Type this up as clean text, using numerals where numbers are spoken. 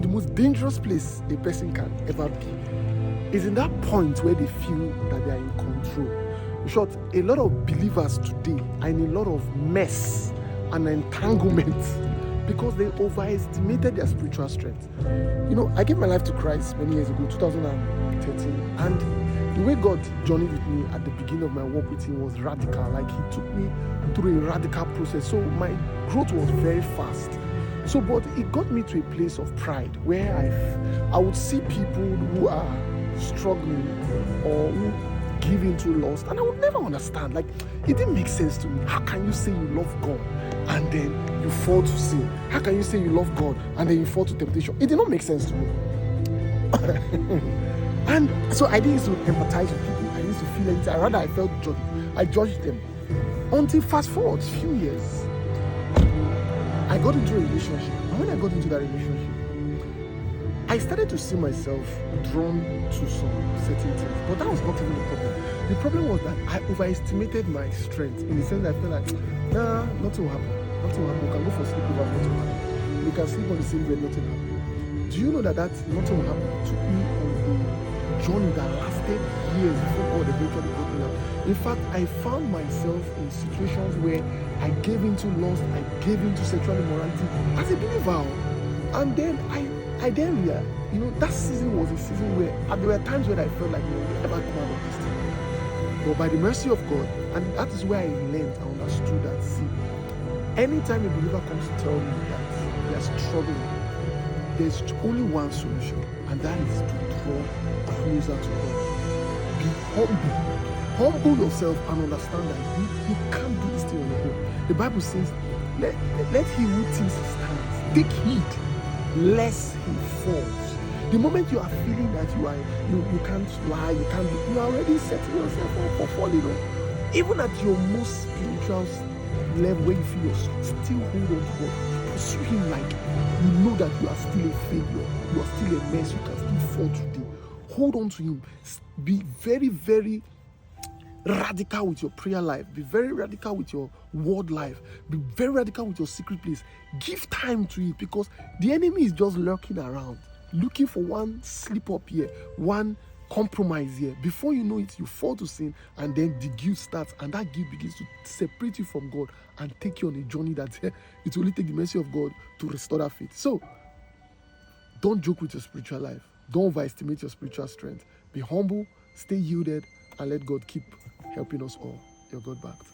the most dangerous place a person can ever be is in that point where they feel that they are in control. In short, a lot of believers today are in a lot of mess and entanglement because they overestimated their spiritual strength. I gave my life to Christ many years ago, 2013, and the way God journeyed with me at the beginning of my walk with Him was radical. Like, He took me through a radical process. So my growth was very fast. But it got me to a place of pride where I would see people who are struggling or who give into lust, and I would never understand. Like, it didn't make sense to me. How can you say you love God and then you fall to sin? How can you say you love God and then you fall to temptation? It did not make sense to me. And so I didn't used to empathize with people. I used to feel anything. Rather, I felt judged. I judged them. Until fast forward a few years, I got into a relationship. And when I got into that relationship, I started to see myself drawn to some certain things. But that was not even the problem. The problem was that I overestimated my strength, in the sense that I felt like, nothing will happen. Nothing will happen. We can go for sleepover, nothing will happen. We can sleep on the same bed, nothing will happen. Do you know that nothing will happen took me on a journey that lasted years before God eventually got me out? In fact, I found myself in situations where I gave into lust, I gave into sexual immorality as a believer. And then I then realized, that season was a season where there were times when I felt like, we'll never come out of this thing. But by the mercy of God, and that is where I learned and understood that, see, anytime a believer comes to tell me that they are struggling, there's only one solution, and that is to draw closer to God. Be humble. Humble yourself and understand that you can't do this thing on your own. The Bible says, let he who thinks he stands take heed lest he falls. The moment you are feeling that you can't lie, you are already setting yourself up for falling. Even at your most spiritual level, where you feel you're still hold on to God, pursue Him like you know that you are still a failure, you are still a mess, you can still fall today. Hold on to Him. Be very, very radical with your prayer life. Be very radical with your word life. Be very radical with your secret place. Give time to it, because the enemy is just lurking around, looking for one slip up here, one compromise here. Before you know it, you fall to sin, and then the guilt starts, and that guilt begins to separate you from God and take you on a journey that it will only take the mercy of God to restore that faith. So don't joke with your spiritual life. Don't overestimate your spiritual strength. Be humble, stay yielded, and let God keep helping us all. Your God backed.